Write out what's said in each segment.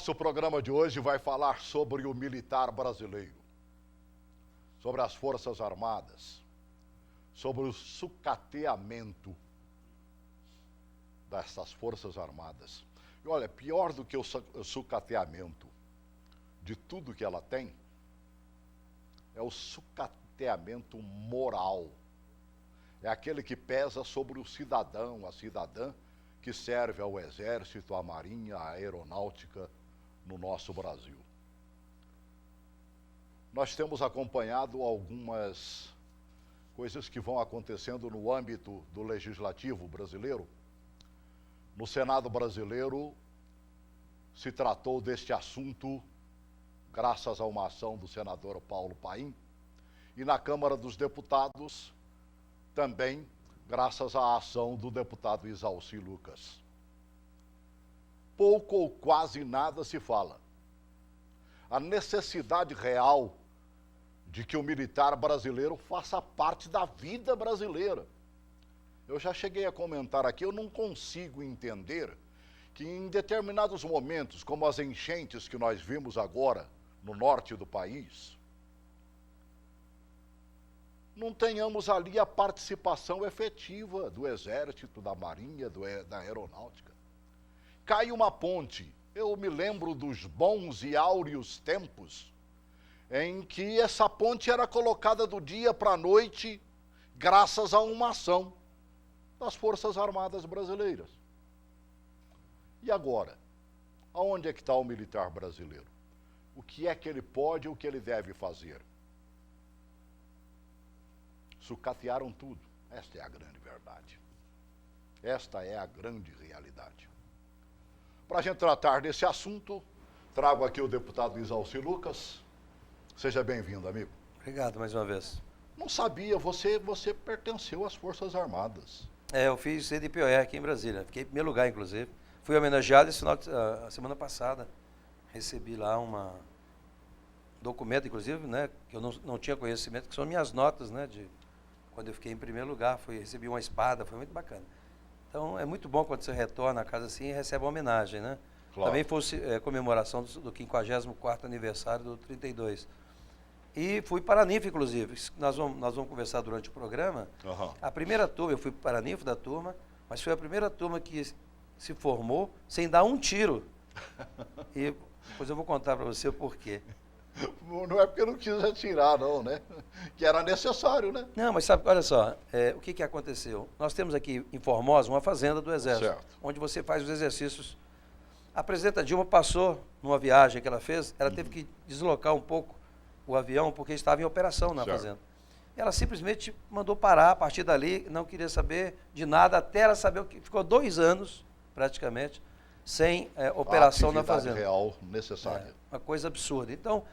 nosso programa de hoje vai falar sobre o militar brasileiro, sobre as Forças Armadas, sobre o sucateamento dessas Forças Armadas. E olha, pior do que o sucateamento de tudo que ela tem, é o sucateamento moral. É aquele que pesa sobre o cidadão, a cidadã, que serve ao Exército, à Marinha, à Aeronáutica no nosso Brasil. Nós temos acompanhado algumas coisas que vão acontecendo no âmbito do Legislativo brasileiro. No Senado brasileiro, se tratou deste assunto graças a uma ação do senador Paulo Paim, e na Câmara dos Deputados, também graças à ação do deputado Isalci Lucas. Pouco ou quase nada se fala. A necessidade real de que o militar brasileiro faça parte da vida brasileira. Eu já cheguei a comentar aqui, eu não consigo entender que em determinados momentos, como as enchentes que nós vimos agora no norte do país, não tenhamos ali a participação efetiva do Exército, da Marinha, da Aeronáutica. Cai uma ponte. Eu me lembro dos bons e áureos tempos em que essa ponte era colocada do dia para a noite graças a uma ação das Forças Armadas brasileiras. E agora? Aonde é que está o militar brasileiro? O que é que ele pode e o que ele deve fazer? Sucatearam tudo. Esta é a grande verdade. Esta é a grande realidade. Para a gente tratar desse assunto, trago aqui o deputado Isalci Lucas. Seja bem-vindo, amigo. Obrigado mais uma vez. Não sabia, você pertenceu às Forças Armadas. Eu fiz CDPOE aqui em Brasília. Fiquei em primeiro lugar, inclusive. Fui homenageado a semana passada. Recebi lá um documento, inclusive, né, que eu não tinha conhecimento, que são minhas notas, né, de quando eu fiquei em primeiro lugar. Recebi uma espada, foi muito bacana. Então, é muito bom quando você retorna à casa assim e recebe uma homenagem, né? Claro. Também fosse comemoração do 54º aniversário do 32. E fui para a NIF, inclusive. Nós vamos conversar durante o programa. Uhum. A primeira turma, eu fui para a NIF da turma, mas foi a primeira turma que se formou sem dar um tiro. E depois eu vou contar para você o porquê. Não é porque eu não quis atirar, não, né? Que era necessário, né? Não, mas sabe, olha só, o que aconteceu? Nós temos aqui em Formosa uma fazenda do Exército, certo, onde você faz os exercícios. A presidenta Dilma passou numa viagem que ela fez, ela teve que deslocar um pouco o avião porque estava em operação na fazenda. Ela simplesmente mandou parar a partir dali, não queria saber de nada, até ela saber o que ficou 2 anos, praticamente, sem operação na fazenda. Real necessária. Uma coisa absurda. Então,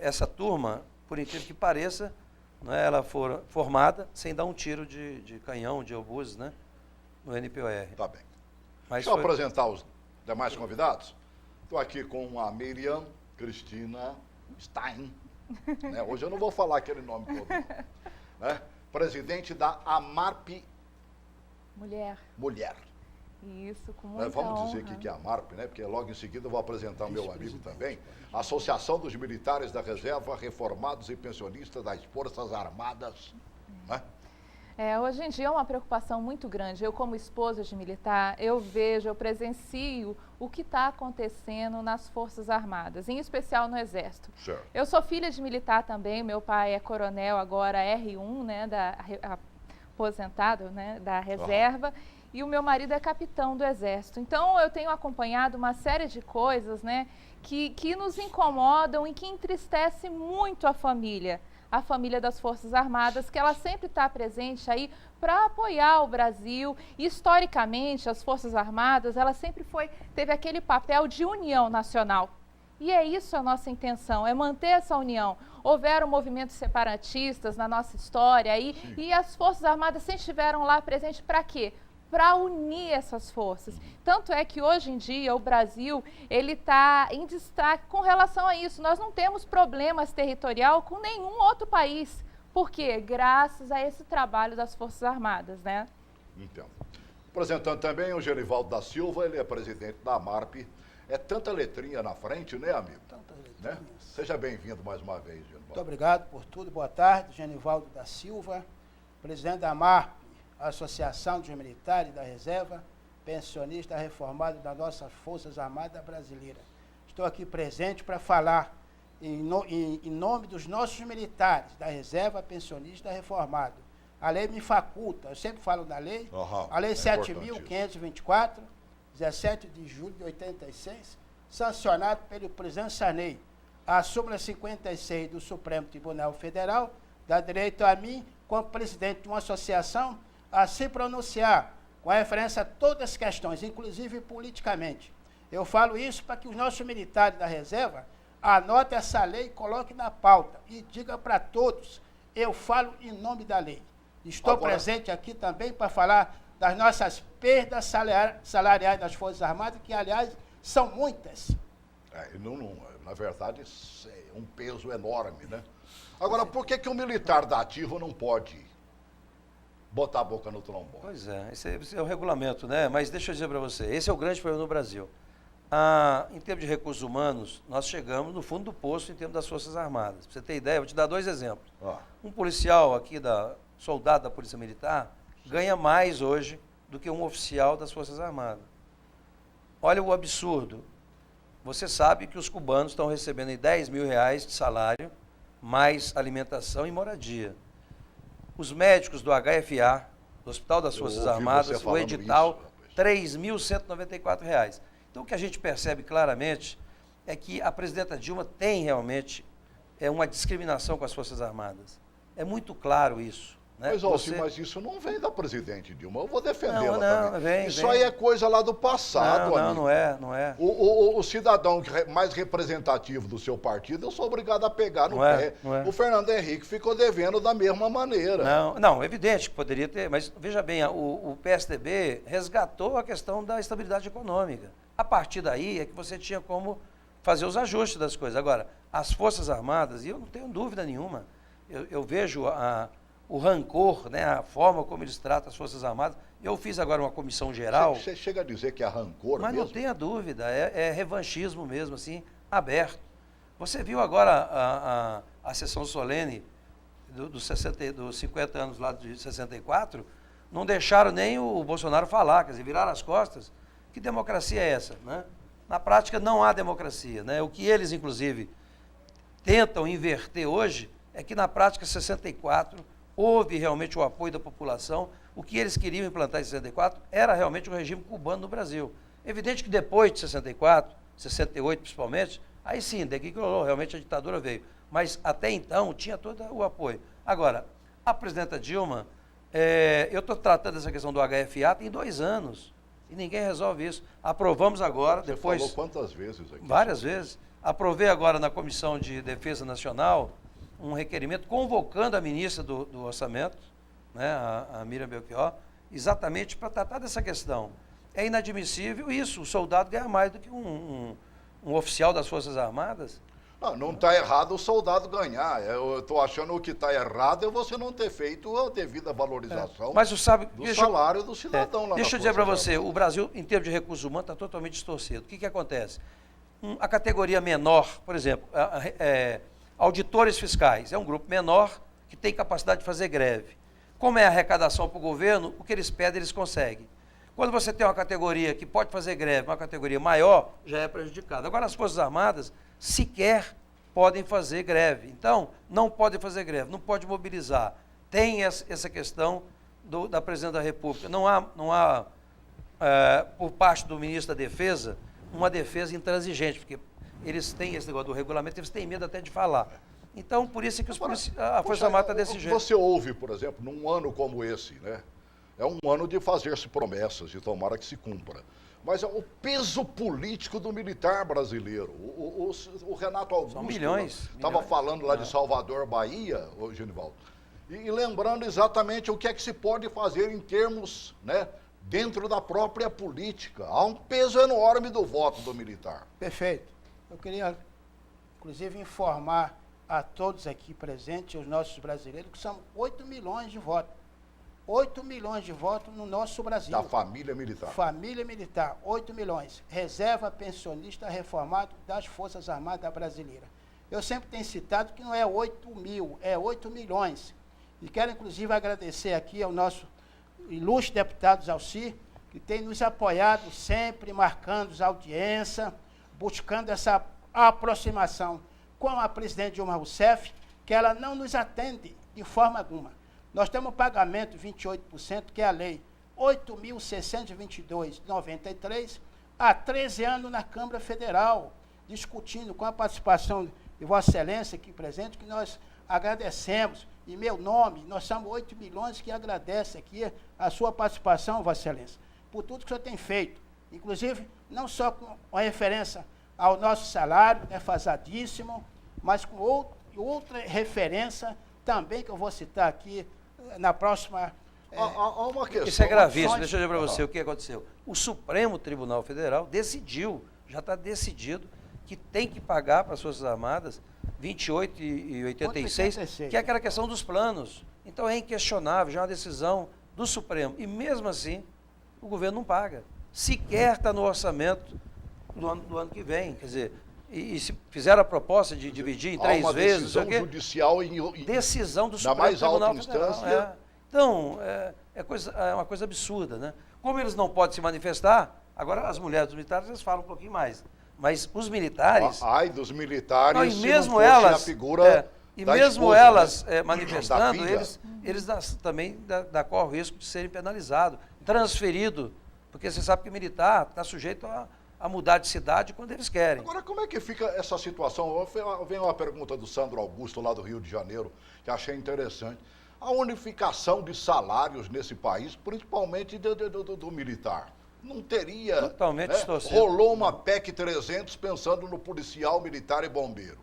essa turma, por incrível que pareça, né, ela foi formada sem dar um tiro de canhão, de obuses, né, no NPOR. Tá bem. Mas deixa eu apresentar os demais convidados. Estou aqui com a Miriam Cristina Stein. Né? Hoje eu não vou falar aquele nome todo. Né? Presidente da AMARP Mulher. Isso, com muita Vamos honra. dizer que é a AMARP, né? Porque logo em seguida eu vou apresentar o meu amigo também. Associação dos Militares da Reserva, Reformados e Pensionistas das Forças Armadas. Né? Hoje em dia é uma preocupação muito grande. Eu, como esposa de militar, eu presencio o que está acontecendo nas Forças Armadas, em especial no Exército. Certo. Eu sou filha de militar também, meu pai é coronel, agora R1, né, aposentado, né, da reserva. Uhum. E o meu marido é capitão do Exército. Então, eu tenho acompanhado uma série de coisas, né, que nos incomodam e que entristece muito a família das Forças Armadas, que ela sempre está presente aí para apoiar o Brasil. Historicamente, as Forças Armadas, ela sempre teve aquele papel de união nacional. E é isso a nossa intenção, é manter essa união. Houveram movimentos separatistas na nossa história aí, e as Forças Armadas sempre estiveram lá presentes para quê? Para unir essas forças. Tanto é que hoje em dia o Brasil ele está em destaque com relação a isso. Nós não temos problemas territorial com nenhum outro país. Por quê? Graças a esse trabalho das Forças Armadas, né? Então, apresentando também o Genivaldo da Silva, ele é presidente da AMARP, É tanta letrinha na frente, né, amigo? Tantas letrinhas. Né? Seja bem-vindo mais uma vez, Genivaldo. Muito obrigado por tudo. Boa tarde, Genivaldo da Silva, presidente da MARP, Associação dos Militares da Reserva, pensionista reformado das nossas Forças Armadas Brasileiras. Estou aqui presente para falar em nome dos nossos militares da Reserva, pensionista reformado. A lei me faculta, eu sempre falo da lei, a lei 7.524, 17 de julho de 86, sancionado pelo presidente Sarney. A súmula 56 do Supremo Tribunal Federal dá direito a mim, como presidente de uma associação, a se pronunciar com referência a todas as questões, inclusive politicamente. Eu falo isso para que os nossos militares da reserva anotem essa lei e coloquem na pauta e diga para todos, eu falo em nome da lei. Estou presente aqui também para falar das nossas perdas salariais das Forças Armadas, que, aliás, são muitas. Na verdade, é um peso enorme, né? Agora, por que o militar da ativa não pode botar a boca no trombone? Pois é, esse é o regulamento, né? Mas deixa eu dizer para você, esse é o grande problema no Brasil. Em termos de recursos humanos, nós chegamos no fundo do poço em termos das Forças Armadas. Para você ter ideia, eu vou te dar 2 exemplos. Um policial aqui, soldado da Polícia Militar, ganha mais hoje do que um oficial das Forças Armadas. Olha o absurdo. Você sabe que os cubanos estão recebendo aí R$10 mil de salário, mais alimentação e moradia. Os médicos do HFA, do Hospital das Forças Armadas, o edital, R$ 3.194. Então, o que a gente percebe claramente é que a presidenta Dilma tem realmente uma discriminação com as Forças Armadas. É muito claro isso. Né? Mas isso não vem da presidente Dilma. Eu vou defendê-la também. Vem, isso aí é coisa lá do passado, amigo. Não é. O cidadão mais representativo do seu partido, eu sou obrigado a pegar no pé. O Fernando Henrique ficou devendo da mesma maneira. Não, evidente que poderia ter, mas veja bem, o PSDB resgatou a questão da estabilidade econômica. A partir daí é que você tinha como fazer os ajustes das coisas. Agora, as Forças Armadas, e eu não tenho dúvida nenhuma, eu vejo o rancor, né, a forma como eles tratam as Forças Armadas. Eu fiz agora uma comissão geral. Você chega a dizer que é rancor mas mesmo? Não tenha dúvida, é revanchismo mesmo, assim, aberto. Você viu agora a sessão solene dos 50 anos lá de 64, não deixaram nem o Bolsonaro falar, quer dizer, viraram as costas. Que democracia é essa? Né? Na prática não há democracia. Né? O que eles, inclusive, tentam inverter hoje é que na prática 64 houve realmente o apoio da população. O que eles queriam implantar em 64 era realmente o regime cubano no Brasil. Evidente que depois de 64, 68 principalmente, aí sim, daqui que realmente a ditadura veio. Mas até então tinha todo o apoio. Agora, a presidenta Dilma, eu estou tratando essa questão do HFA tem 2 anos. E ninguém resolve isso. Aprovamos agora, Você depois... falou quantas vezes aqui? Várias vezes. Aprovei agora na Comissão de Defesa Nacional um requerimento convocando a ministra do Orçamento, né, a Miriam Belchior, exatamente para tratar dessa questão. É inadmissível isso, o soldado ganha mais do que um oficial das Forças Armadas. Não está errado o soldado ganhar. Eu estou achando que está errado é você não ter feito a devida valorização mas sabe, do salário do cidadão lá. Deixa eu dizer para você, o Brasil, em termos de recursos humanos, está totalmente distorcido. O que acontece? A categoria menor, por exemplo, auditores fiscais, é um grupo menor que tem capacidade de fazer greve. Como é a arrecadação para o governo, o que eles pedem, eles conseguem. Quando você tem uma categoria que pode fazer greve, uma categoria maior, já é prejudicada. Agora, as Forças Armadas sequer podem fazer greve. Então, não podem fazer greve, não pode mobilizar. Tem essa questão da Presidente da República. Não há por parte do Ministro da Defesa, uma defesa intransigente, porque eles têm esse negócio do regulamento, eles têm medo até de falar. Então, por isso é que a Força Armada está desse jeito. Você ouve, por exemplo, num ano como esse, né? É um ano de fazer-se promessas e tomara que se cumpra. Mas o peso político do militar brasileiro. O Renato Augusto estava falando lá de Salvador, Bahia, Genivaldo, e lembrando exatamente o que é que se pode fazer em termos, né, dentro da própria política. Há um peso enorme do voto do militar. Perfeito. Eu queria, inclusive, informar a todos aqui presentes, os nossos brasileiros, que são 8 milhões de votos. 8 milhões de votos no nosso Brasil. Da família militar. Família militar, 8 milhões. Reserva pensionista reformado das Forças Armadas Brasileiras. Eu sempre tenho citado que não é 8 mil, é 8 milhões. E quero, inclusive, agradecer aqui ao nosso ilustre deputado Zalci, que tem nos apoiado sempre, marcando a audiência, buscando essa aproximação com a presidente Dilma Rousseff, que ela não nos atende de forma alguma. Nós temos pagamento 28%, que é a lei 8.622,93, há 13 anos na Câmara Federal, discutindo com a participação de Vossa Excelência aqui presente, que nós agradecemos. Em meu nome, nós somos 8 milhões que agradecem aqui a sua participação, Vossa Excelência, por tudo que o senhor tem feito. Inclusive, não só com a referência ao nosso salário, defasadíssimo, mas com outra referência também que eu vou citar aqui na próxima... Há uma questão... Isso é gravíssimo, deixa eu dizer para você o que aconteceu. O Supremo Tribunal Federal decidiu, já está decidido, que tem que pagar para as Forças Armadas 28,86, que é aquela questão dos planos. Então é inquestionável, já é uma decisão do Supremo. E mesmo assim, o governo não paga. Sequer está no orçamento do ano que vem. Quer dizer, e se fizeram a proposta de dividir em 3 vezes... Decisão judicial decisão do Supremo na mais Tribunal alta Federal. instância. Então, é uma coisa absurda, né? Como eles não podem se manifestar, agora as mulheres dos militares eles falam um pouquinho mais. Mas os militares... Ai dos militares, não, e mesmo se não fosse elas, a figura e da mesmo esposa, elas né? manifestando, eles também correm o risco de serem penalizados, transferidos, porque você sabe que o militar está sujeito a mudar de cidade quando eles querem. Agora, como é que fica essa situação? Vem uma pergunta do Sandro Augusto, lá do Rio de Janeiro, que achei interessante. A unificação de salários nesse país, principalmente do militar. Não teria... Totalmente distorcido. Rolou uma PEC 300 pensando no policial, militar e bombeiro.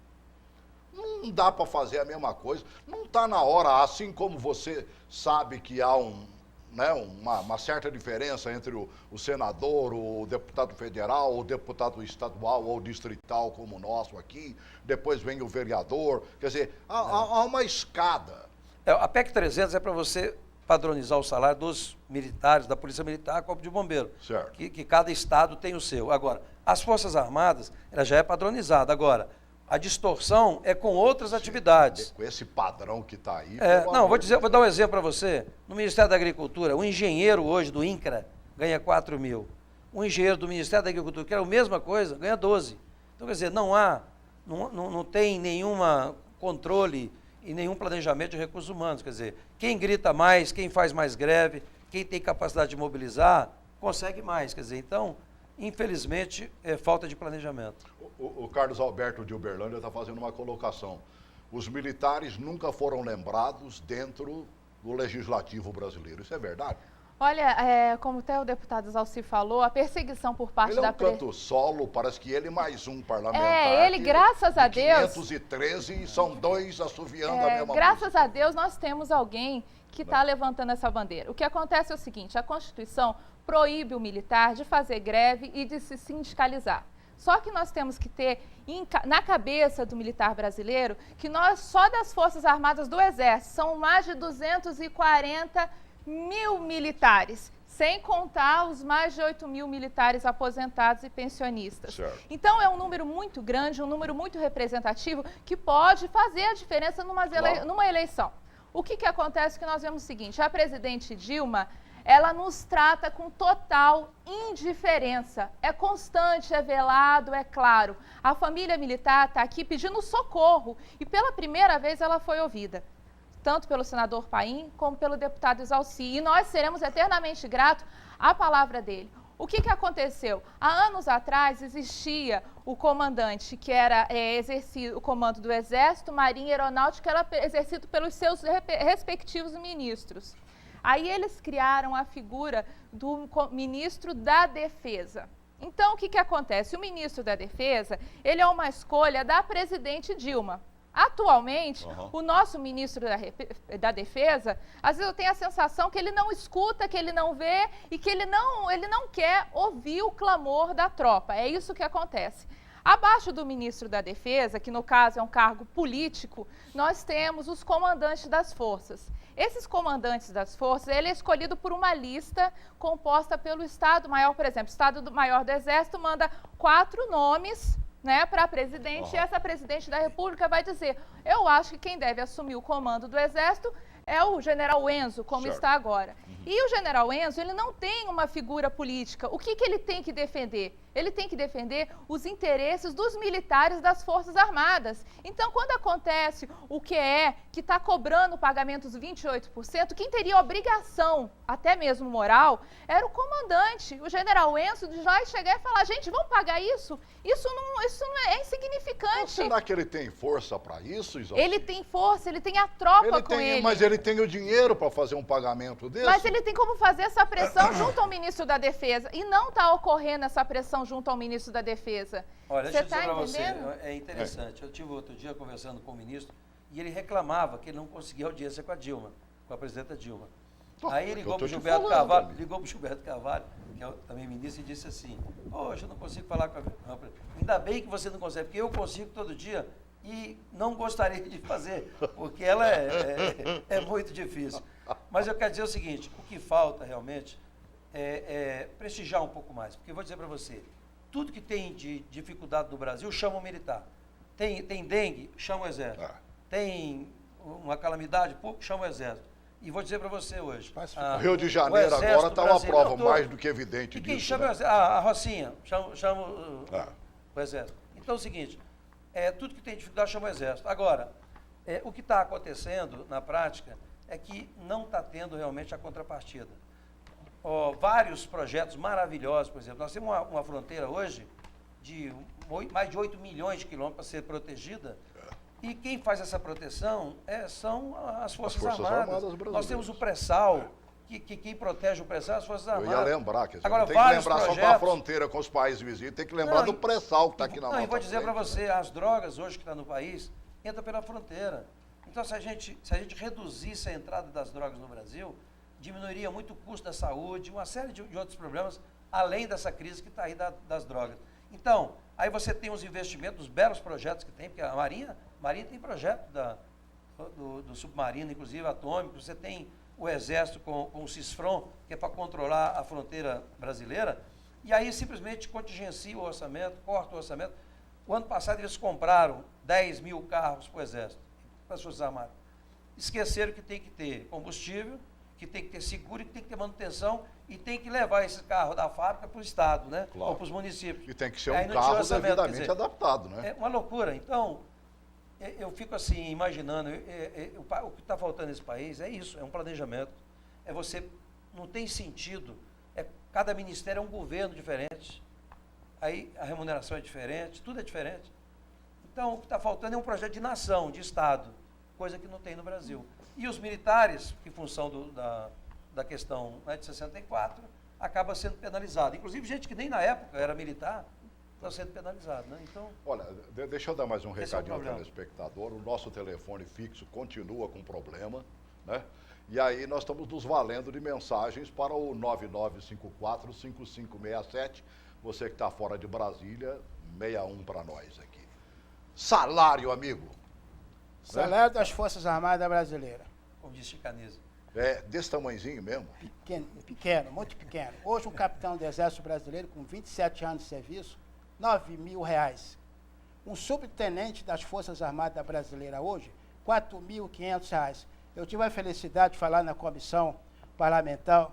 Não dá para fazer a mesma coisa. Não está na hora, assim como você sabe que há uma certa diferença entre o senador, o deputado federal, o deputado estadual ou distrital como o nosso aqui, depois vem o vereador. Quer dizer, há uma escada. A PEC 300 é para você padronizar o salário dos militares, da Polícia Militar, Corpo de Bombeiro. Certo. Que cada estado tem o seu. Agora, as Forças Armadas, ela já é padronizada. Agora, a distorção é com outras atividades. Com esse padrão que está aí... Vou dar um exemplo para você. No Ministério da Agricultura, o engenheiro hoje do INCRA ganha 4 mil. O engenheiro do Ministério da Agricultura, que era a mesma coisa, ganha 12. Então, quer dizer, não tem nenhum controle e nenhum planejamento de recursos humanos. Quer dizer, quem grita mais, quem faz mais greve, quem tem capacidade de mobilizar, consegue mais. Quer dizer, então, infelizmente, é falta de planejamento. O Carlos Alberto de Uberlândia está fazendo uma colocação. Os militares nunca foram lembrados dentro do legislativo brasileiro. Isso é verdade? Olha, como até o deputado Zalci falou, a perseguição por parte ele da... Ele é um canto solo, parece que ele mais um parlamentar. Ele, graças a Deus... 513 são 2 assoviando a mesma graças música. a Deus nós temos alguém que está levantando essa bandeira. O que acontece é o seguinte, a Constituição proíbe o militar de fazer greve e de se sindicalizar. Só que nós temos que ter na cabeça do militar brasileiro que nós, só das Forças Armadas do Exército, são mais de 240 mil militares, sem contar os mais de 8 mil militares aposentados e pensionistas. Certo. Então é um número muito grande, um número muito representativo, que pode fazer a diferença numa eleição. O que acontece? Que nós vemos o seguinte, a presidente Dilma... ela nos trata com total indiferença. É constante, é velado, é claro. A família militar está aqui pedindo socorro e pela primeira vez ela foi ouvida, tanto pelo senador Paim como pelo deputado Zalci. E nós seremos eternamente gratos à palavra dele. O que aconteceu? Há anos atrás existia o comandante que era exercido, o comando do Exército, Marinha e Aeronáutica, que era exercido pelos seus respectivos ministros. Aí eles criaram a figura do ministro da Defesa. Então, o que acontece? O ministro da Defesa, ele é uma escolha da presidente Dilma. Atualmente, o nosso ministro da Defesa, às vezes eu tenho a sensação que ele não escuta, que ele não vê e que ele não quer ouvir o clamor da tropa. É isso que acontece. Abaixo do ministro da Defesa, que no caso é um cargo político, nós temos os comandantes das forças. Esses comandantes das forças, ele é escolhido por uma lista composta pelo Estado-Maior, por exemplo. O Estado-Maior do Exército manda 4 nomes, né, para a presidente, e essa presidente da República vai dizer: eu acho que quem deve assumir o comando do Exército é o general Enzo, como certo. está agora. E o general Enzo, ele não tem uma figura política. O que ele tem que defender? Ele tem que defender os interesses dos militares das Forças Armadas. Então, quando acontece o que está cobrando pagamentos 28%, quem teria obrigação, até mesmo moral, era o comandante, o general Enzo, de lá chegar e falar: gente, vamos pagar isso? Isso não é insignificante. Mas será que ele tem força para isso, Isalci? Ele tem força, ele tem a tropa com ele. Mas ele tem o dinheiro para fazer um pagamento desse? Mas ele tem como fazer essa pressão junto ao ministro da Defesa. E não está ocorrendo essa pressão junto ao ministro da Defesa. Olha, Você deixa eu dizer está para você, entendendo? é interessante. Eu tive outro dia conversando com o ministro e ele reclamava que ele não conseguia audiência com a Dilma, com a presidenta Dilma. Aí ele ligou para o Gilberto Carvalho, que é também ministro, e disse assim: poxa, eu não consigo falar com a... Ainda bem que você não consegue, porque eu consigo todo dia e não gostaria de fazer, porque ela é muito difícil. Mas eu quero dizer o seguinte: o que falta realmente é prestigiar um pouco mais. Porque eu vou dizer para você, tudo que tem de dificuldade no Brasil, chama o militar. Tem dengue, chama o exército. Tem uma calamidade, chama o exército. E vou dizer para você hoje. O Rio de Janeiro agora está uma prova mais do que evidente disso. Quem chama né? a Rocinha, chama o exército. Então é o seguinte, tudo que tem dificuldade chama o exército. Agora, o que está acontecendo na prática é que não está tendo realmente a contrapartida. Vários projetos maravilhosos, por exemplo. Nós temos uma fronteira hoje de mais de 8 milhões de quilômetros para ser protegida. E quem faz essa proteção são as Forças Armadas. Nós temos o pré-sal, que quem protege o pré-sal é as Forças Armadas. Eu ia lembrar, quer dizer, agora, não tem que lembrar só com a fronteira com os países vizinhos, tem que lembrar do pré-sal que está aqui na nossa frente. Não, e vou dizer para frente, você, as drogas hoje que estão no país, entram pela fronteira. Então, se a gente reduzisse a entrada das drogas no Brasil, diminuiria muito o custo da saúde, uma série de outros problemas, além dessa crise que está aí das drogas. Então, aí você tem os investimentos, os belos projetos que tem, porque a Marinha tem projeto do submarino, inclusive atômico, você tem o Exército com o CISFRON, que é para controlar a fronteira brasileira, e aí simplesmente contingencia o orçamento, corta o orçamento. O ano passado eles compraram 10 mil carros para o Exército, para as Forças Armadas. Esqueceram que tem que ter combustível, que tem que ter seguro, que tem que ter manutenção e tem que levar esse carro da fábrica para o Estado, né? Claro. Ou para os municípios. E tem que ser um carro devidamente adaptado, né? É uma loucura. Então, eu fico assim, imaginando, o que está faltando nesse país é isso, é um planejamento. Não tem sentido, cada ministério é um governo diferente, aí a remuneração é diferente, tudo é diferente. Então, o que está faltando é um projeto de nação, de Estado, coisa que não tem no Brasil. E os militares, em função da questão, né, de 64, acaba sendo penalizado. Inclusive, gente que nem na época era militar, está sendo penalizado, né? Então, olha, deixa eu dar mais um recadinho ao problema. telespectador. O nosso telefone fixo continua com problema, né? E aí nós estamos nos valendo de mensagens para o 9954-5567. Você que está fora de Brasília, 61 para nós aqui. Salário, amigo. Salário das Forças Armadas Brasileiras. como diz Chicanese. É desse tamanhozinho mesmo? Pequeno, muito pequeno. Hoje um capitão do Exército Brasileiro com 27 anos de serviço, R$9.000. Um subtenente das Forças Armadas Brasileiras hoje, R$4.500. Eu tive a felicidade de falar na comissão parlamentar,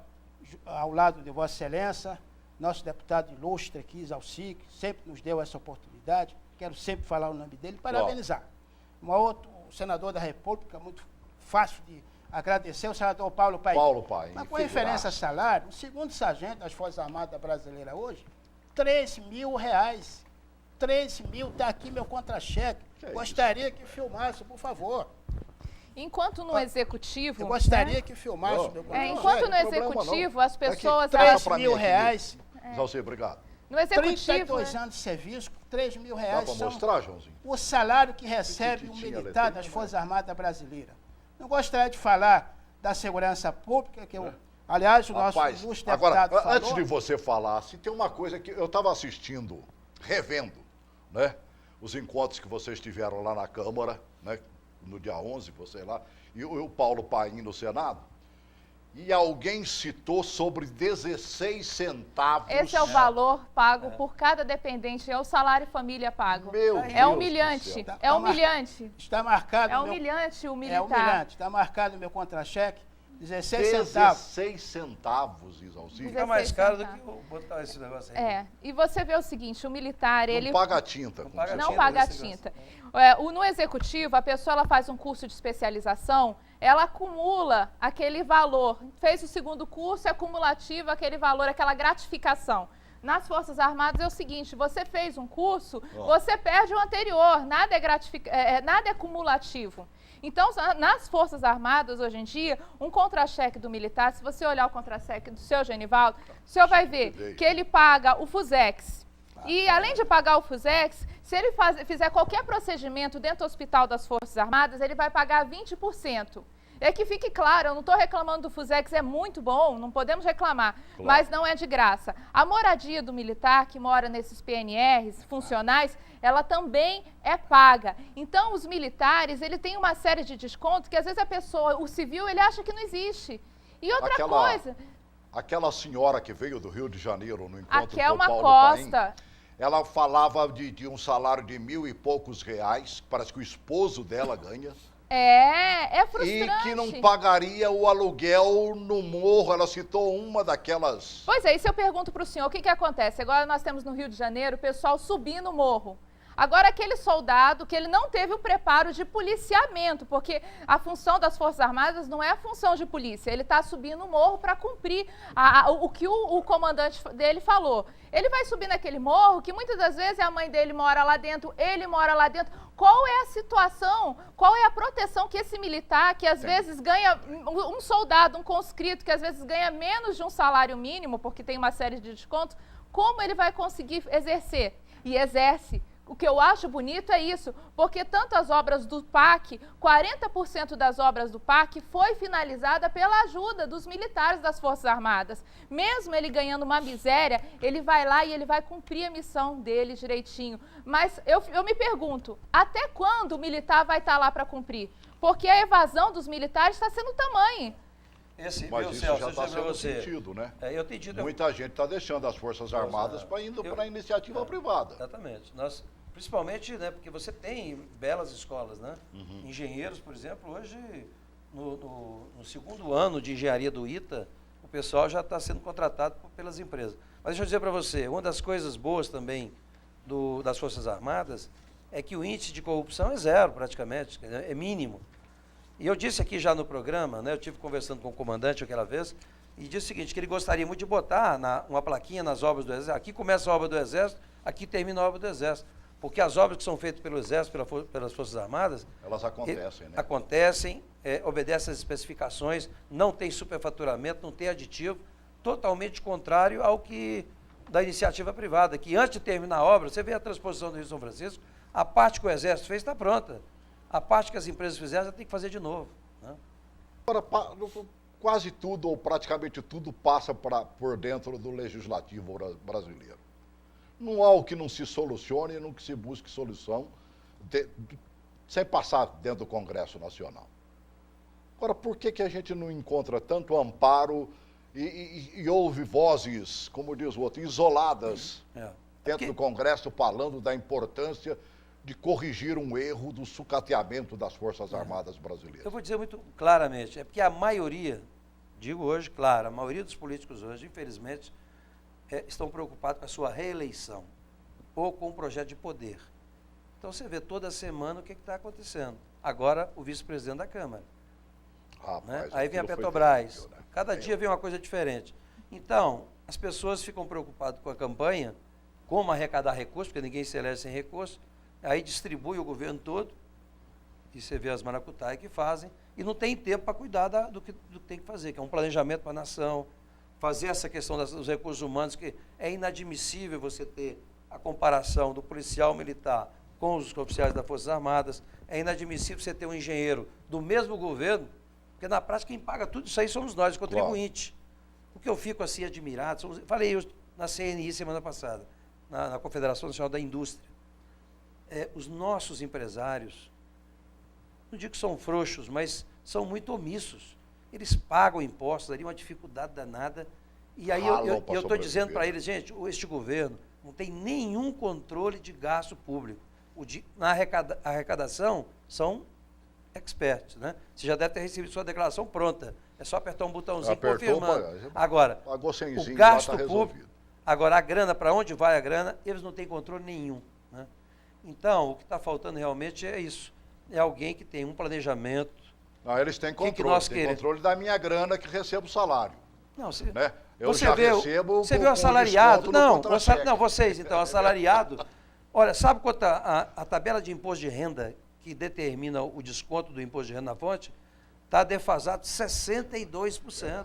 ao lado de Vossa Excelência, nosso deputado ilustre aqui, Isalci, que sempre nos deu essa oportunidade. Quero sempre falar o nome dele e parabenizar. O senador da República, muito fácil de agradecer, o senador Paulo Paim. Paulo Paim. Mas com referência a salário, o segundo sargento das Forças Armadas Brasileiras hoje, R$3.000. 3.000, está aqui meu contra-cheque. Gostaria que filmasse, por favor. Enquanto no executivo... Eu gostaria que filmasse meu contra-cheque. Enquanto no executivo as pessoas... R$3.000. Zalci, obrigado. No executivo... 32 anos de serviço, R$3.000 Dá para mostrar, Joãozinho? O salário que recebe um militar das Forças Armadas Brasileiras. Não gostaria de falar da segurança pública, que eu... Aliás, o nosso ilustre deputado agora, falou... antes de você falar, se tem uma coisa que eu estava assistindo, revendo, né? Os encontros que vocês tiveram lá na Câmara, né? No dia 11, você lá, e o Paulo Paim no Senado. E alguém citou sobre 16 centavos. Esse é o valor pago por cada dependente, é o salário família pago. Meu É Deus humilhante, do céu. é humilhante. Está marcado. É no meu- humilhante o militar. É humilhante. Está marcado no meu contra-cheque 16 centavos. 16 centavos, Isalci. Fica mais caro do que 16 botar esse negócio aí. É, e você vê o seguinte, o militar, ele... Não paga tinta. Não paga Não tinta, paga esse tinta. No executivo, a pessoa ela faz um curso de especialização, ela acumula aquele valor. Fez o segundo curso, é acumulativo aquele valor, aquela gratificação. Nas Forças Armadas é o seguinte, você fez um curso, você perde o anterior, nada é cumulativo. Então, nas Forças Armadas, hoje em dia, um contra-cheque do militar, se você olhar o contra-cheque do seu Genivaldo, o senhor vai ver que ele paga o FUSEX. E, além de pagar o FUSEX, se ele fizer qualquer procedimento dentro do hospital das Forças Armadas, ele vai pagar 20%. É que fique claro, eu não estou reclamando do FUSEX, é muito bom, não podemos reclamar, mas não é de graça. A moradia do militar que mora nesses PNRs funcionais, ela também é paga. Então, os militares, ele tem uma série de descontos que às vezes a pessoa, o civil, ele acha que não existe. E outra coisa... Aquela senhora que veio do Rio de Janeiro no encontro Aqui é com o uma Paulo Costa. Paim, ela falava de um salário de R$1.000 e poucos, parece que o esposo dela ganha. É frustrante. E que não pagaria o aluguel no morro. Ela citou uma daquelas... Pois é, e se eu pergunto para o senhor, o que acontece? Agora nós temos no Rio de Janeiro o pessoal subindo o morro. Agora, aquele soldado que ele não teve o preparo de policiamento, porque a função das Forças Armadas não é a função de polícia, ele está subindo o morro para cumprir o que o comandante dele falou. Ele vai subir naquele morro, que muitas das vezes a mãe dele mora lá dentro, ele mora lá dentro. Qual é a situação, qual é a proteção que esse militar, que às vezes ganha, um soldado, um conscrito, que às vezes ganha menos de um salário mínimo, porque tem uma série de descontos, como ele vai conseguir exercer? E exerce. O que eu acho bonito é isso, porque tanto as obras do PAC, 40% das obras do PAC foi finalizada pela ajuda dos militares das Forças Armadas. Mesmo ele ganhando uma miséria, ele vai lá e ele vai cumprir a missão dele direitinho. Mas eu me pergunto, até quando o militar vai estar lá para cumprir? Porque a evasão dos militares está sendo tamanha. Mas viu, isso Celso, já está sendo você. sentido, né? Eu tenho dito... Muita gente está deixando as Forças Armadas para indo para a iniciativa privada. Exatamente. Principalmente, né, porque você tem belas escolas, né? Engenheiros, por exemplo, hoje, no segundo ano de engenharia do ITA, o pessoal já está sendo contratado pelas empresas. Mas deixa eu dizer para você, uma das coisas boas também das Forças Armadas é que o índice de corrupção é zero, praticamente, é mínimo. E eu disse aqui já no programa, né, eu estive conversando com o comandante aquela vez, e disse o seguinte, que ele gostaria muito de botar uma plaquinha nas obras do Exército. Aqui começa a obra do Exército, aqui termina a obra do Exército. Porque as obras que são feitas pelo Exército, pelas Forças Armadas... Elas acontecem, né? Acontecem, obedecem às especificações, não tem superfaturamento, não tem aditivo, totalmente contrário ao que da iniciativa privada, que antes de terminar a obra, você vê a transposição do Rio São Francisco, a parte que o Exército fez está pronta. A parte que as empresas fizeram, já tem que fazer de novo. Né? Agora, quase tudo, ou praticamente tudo, passa por dentro do legislativo brasileiro. Não há o que não se solucione, não que se busque solução sem passar dentro do Congresso Nacional. Agora, por que a gente não encontra tanto amparo e ouve vozes, como diz o outro, isoladas dentro do Congresso falando da importância de corrigir um erro do sucateamento das Forças Armadas brasileiras? Eu vou dizer muito claramente, é porque a maioria, digo hoje, claro, a maioria dos políticos hoje, infelizmente, estão preocupados com a sua reeleição ou com o projeto de poder. Então você vê toda semana o que está acontecendo. Agora, o vice-presidente da Câmara. Né? Aí vem a Petrobras. Terrível, né? Cada dia vem uma coisa diferente. Então, as pessoas ficam preocupadas com a campanha, como arrecadar recursos, porque ninguém se elege sem recursos, aí distribui o governo todo, e você vê as maracutaias que fazem, e não tem tempo para cuidar do que tem que fazer, que é um planejamento para a nação, fazer essa questão dos recursos humanos, que é inadmissível você ter a comparação do policial militar com os oficiais das Forças Armadas, é inadmissível você ter um engenheiro do mesmo governo, porque na prática quem paga tudo isso aí somos nós, os contribuintes. Claro. O que eu fico assim admirado, falei eu na CNI semana passada, na Confederação Nacional da Indústria, os nossos empresários, não digo que são frouxos, mas são muito omissos. Eles pagam impostos, ali uma dificuldade danada. E aí eu estou dizendo para eles, gente, este governo não tem nenhum controle de gasto público. Na arrecadação, são experts, né? Você já deve ter recebido sua declaração pronta. É só apertar um botãozinho confirmando. Agora, o gasto público, agora a grana, para onde vai a grana, eles não têm controle nenhum, né? Então, o que está faltando realmente é isso. É alguém que tem um planejamento. Não, eles têm controle. Tem controle da minha grana que recebo salário. Não, né? Você viu assalariado? Não, vocês, então, assalariado. Olha, sabe quanto a tabela de imposto de renda que determina o desconto do imposto de renda na fonte? Está defasado 62%.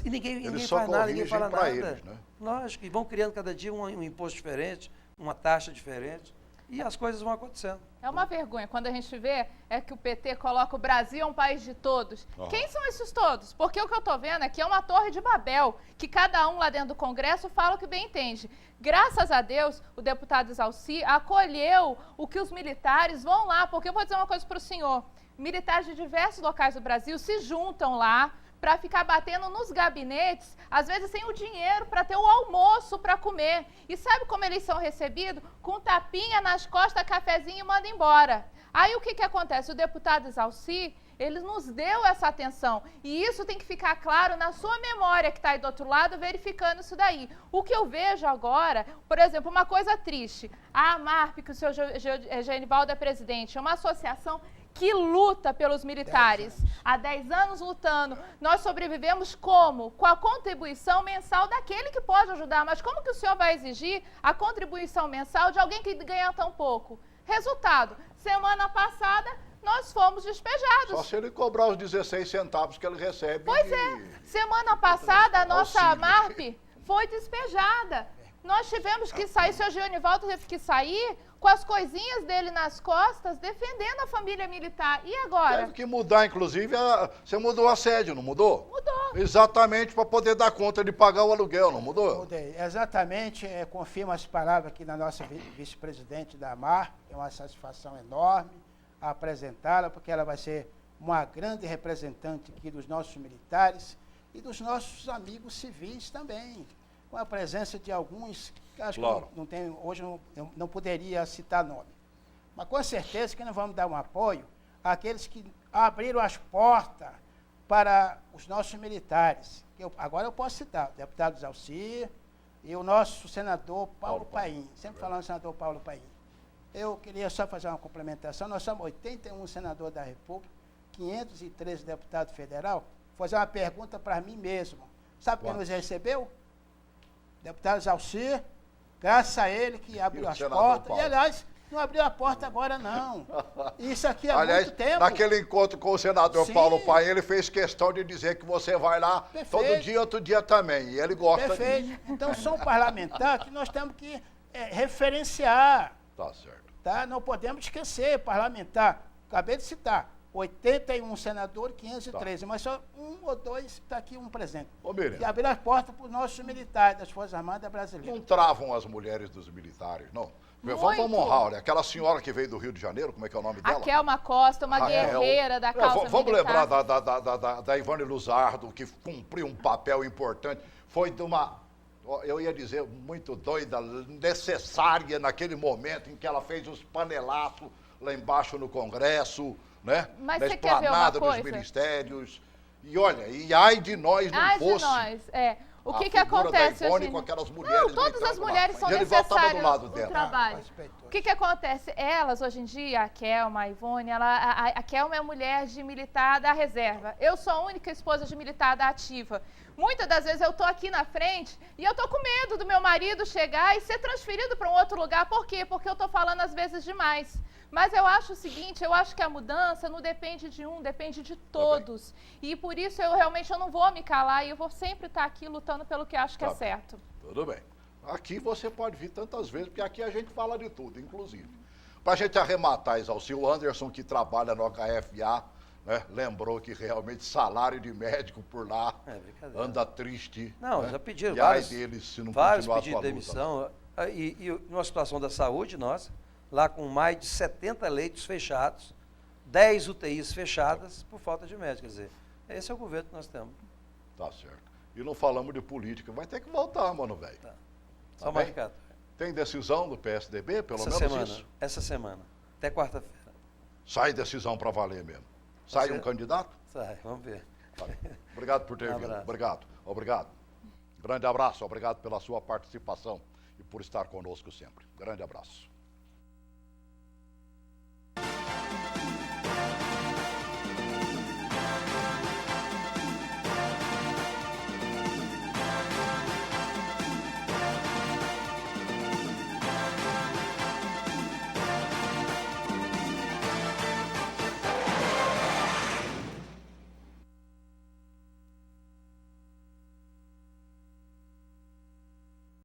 E ninguém faz nada, ninguém fala nada. Eles, né? Lógico, e vão criando cada dia um imposto diferente, uma taxa diferente, e as coisas vão acontecendo. É uma vergonha. Quando a gente vê, é que o PT coloca o Brasil é um país de todos. Quem são esses todos? Porque o que eu estou vendo aqui é uma torre de Babel, que cada um lá dentro do Congresso fala o que bem entende. Graças a Deus, o deputado Exalci acolheu o que os militares vão lá, porque eu vou dizer uma coisa para o senhor. Militares de diversos locais do Brasil se juntam lá para ficar batendo nos gabinetes, às vezes sem o dinheiro para ter o almoço para comer. E sabe como eles são recebidos? Com tapinha nas costas, cafezinho e manda embora. Aí o que acontece? O deputado Exalci, ele nos deu essa atenção. E isso tem que ficar claro na sua memória que está aí do outro lado, verificando isso daí. O que eu vejo agora, por exemplo, uma coisa triste. A AMARP, que o senhor Genivaldo é presidente, é uma associação que luta pelos militares. Há 10 anos lutando. Nós sobrevivemos como? Com a contribuição mensal daquele que pode ajudar. Mas como que o senhor vai exigir a contribuição mensal de alguém que ganha tão pouco? Resultado, semana passada nós fomos despejados. Só se ele cobrar os 16 centavos que ele recebe. Pois é, semana passada a nossa AMARP foi despejada. Nós tivemos que sair, o senhor Genivaldo teve que sair com as coisinhas dele nas costas, defendendo a família militar. E agora? Teve que mudar, inclusive, você mudou a sede, não mudou? Mudou. Exatamente para poder dar conta de pagar o aluguel, não mudou? Mudei. Exatamente, confirmo as palavras aqui da nossa vice-presidente da AMAR. É uma satisfação enorme apresentá-la, porque ela vai ser uma grande representante aqui dos nossos militares e dos nossos amigos civis também. Com a presença de alguns, que acho que não tem, hoje não poderia citar nome. Mas com certeza que nós vamos dar um apoio àqueles que abriram as portas para os nossos militares. Agora eu posso citar o deputado Exalci e o nosso senador Paulo Paim. Sempre falando do senador Paulo Paim. Eu queria só fazer uma complementação. Nós somos 81 senadores da República, 513 deputados federal. Vou fazer uma pergunta para mim mesmo. Sabe quem nos recebeu? Deputado Exalci, graças a ele que abriu as portas. E, aliás, não abriu a porta agora, não. Isso aqui há muito tempo. Naquele encontro com o senador Paulo Paim, ele fez questão de dizer que você vai lá todo dia, outro dia também. E ele gosta disso. Então, sou um parlamentar que nós temos que referenciar. Tá certo. Tá? Não podemos esquecer, parlamentar. Acabei de citar. 81 senadores, 513, mas só um ou dois está aqui um presente. E abrir as portas para os nossos militares das Forças Armadas Brasileiras. Não travam as mulheres dos militares, não? Vamos honrar, olha, aquela senhora que veio do Rio de Janeiro, como é que é o nome dela? Raquel Costa, uma guerreira da causa militar. Vamos lembrar da Ivane Luzardo, que cumpriu um papel importante. Foi de uma, eu ia dizer, muito doida, necessária naquele momento em que ela fez os panelaços lá embaixo no Congresso, né? Mas na você quer ver uma esplanada coisa? dos ministérios. E olha, e ai de nós não fosse. Ai de nós, O que acontece hoje? Com aquelas mulheres. Não, todas as mulheres são necessárias no trabalho. O que acontece? Elas, hoje em dia, a Kelma, a Ivone, a Kelma é mulher de militar da reserva. Eu sou a única esposa de militar da ativa. Muitas das vezes eu estou aqui na frente e eu estou com medo do meu marido chegar e ser transferido para um outro lugar. Por quê? Porque eu estou falando às vezes demais. Mas eu acho o seguinte, eu acho que a mudança não depende de um, depende de todos. E por isso eu realmente não vou me calar e eu vou sempre estar aqui lutando pelo que eu acho que é certo. Tudo bem. Aqui você pode vir tantas vezes, porque aqui a gente fala de tudo, inclusive. Para a gente arrematar, Exalci, o Anderson, que trabalha no HFA, né, lembrou que realmente salário de médico por lá anda triste. Não, né? já pediram vários pedidos de demissão. E numa situação da saúde nossa, lá com mais de 70 leitos fechados, 10 UTIs fechadas por falta de médico. Quer dizer, esse é o governo que nós temos. Tá certo. E não falamos de política, vai ter que voltar, mano, velho. Tá. Tá Só bem? marcado. Tem decisão do PSDB, pelo Essa menos semana, isso? essa semana, até quarta-feira. Sai decisão para valer mesmo. Sai um candidato? Sai, vamos ver. Tá. Obrigado por ter Um vindo. abraço. Obrigado. Obrigado. Grande abraço. Obrigado pela sua participação e por estar conosco sempre. Grande abraço.